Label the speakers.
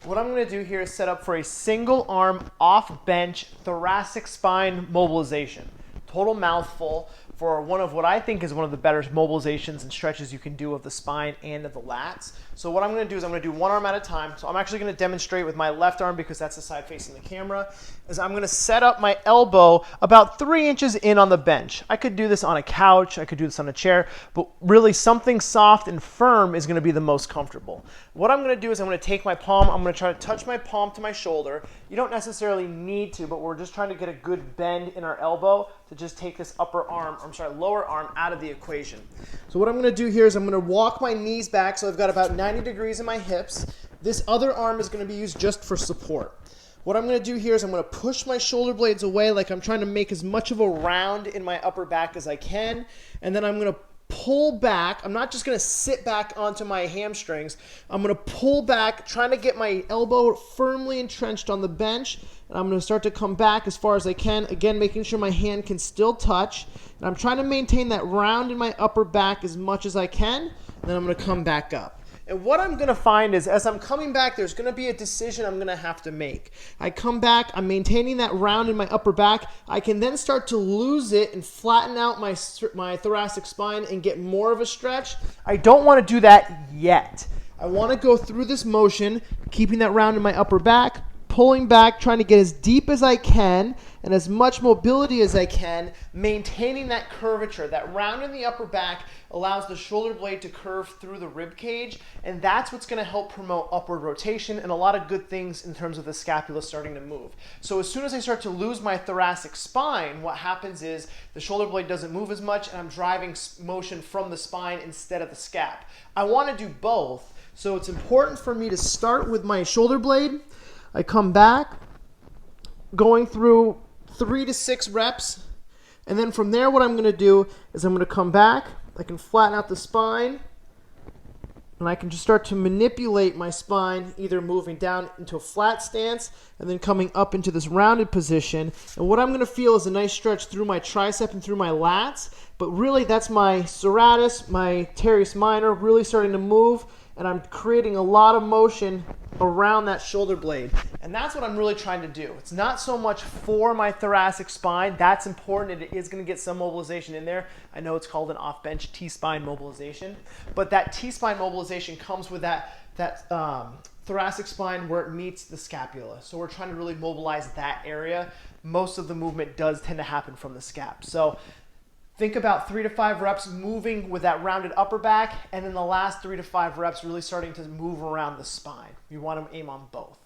Speaker 1: What I'm going to do here is set up for a single arm off bench thoracic spine mobilization. Total mouthful for one of what I think is one of the better mobilizations and stretches you can do of the spine and of the lats. So what I'm going to do is I'm going to do one arm at a time. So I'm actually going to demonstrate with my left arm because that's the side facing the camera. Is I'm going to set up my elbow about 3 inches in on the bench. I could do this on a couch, I could do this on a chair, but really something soft and firm is going to be the most comfortable. What I'm going to do is I'm going to take my palm, I'm going to try to touch my palm to my shoulder. You don't necessarily need to, but we're just trying to get a good bend in our elbow to just take this lower arm out of the equation. So what I'm going to do here is I'm going to walk my knees back so I've got about 90 degrees in my hips. This other arm is going to be used just for support. What I'm going to do here is I'm going to push my shoulder blades away like I'm trying to make as much of a round in my upper back as I can, and then I'm going to pull back. I'm not just going to sit back onto my hamstrings. I'm going to pull back, trying to get my elbow firmly entrenched on the bench. And I'm going to start to come back as far as I can. Again, making sure my hand can still touch. And I'm trying to maintain that round in my upper back as much as I can. And then I'm going to come back up. And what I'm going to find is as I'm coming back, there's going to be a decision I'm going to have to make. I come back, I'm maintaining that round in my upper back. I can then start to lose it and flatten out my thoracic spine and get more of a stretch. I don't want to do that yet. I want to go through this motion, keeping that round in my upper back, pulling back, trying to get as deep as I can and as much mobility as I can, maintaining that curvature. That round in the upper back allows the shoulder blade to curve through the rib cage, and that's what's going to help promote upward rotation and a lot of good things in terms of the scapula starting to move. So as soon as I start to lose my thoracic spine, what happens is the shoulder blade doesn't move as much and I'm driving motion from the spine instead of the scap. I want to do both, so it's important for me to start with my shoulder blade. I come back, going through 3 to 6 reps, and then from there what I'm going to do is I'm going to come back, I can flatten out the spine, and I can just start to manipulate my spine, either moving down into a flat stance and then coming up into this rounded position. And what I'm going to feel is a nice stretch through my tricep and through my lats, but really that's my serratus, my teres minor really starting to move, and I'm creating a lot of motion around that shoulder blade. And that's what I'm really trying to do. It's not so much for my thoracic spine. That's important. It is going to get some mobilization in there. I know it's called an off-bench T-spine mobilization, but that T-spine mobilization comes with that thoracic spine where it meets the scapula. So we're trying to really mobilize that area. Most of the movement does tend to happen from the scap. So think about 3 to 5 reps moving with that rounded upper back, and then the last 3 to 5 reps really starting to move around the spine. You want to aim on both.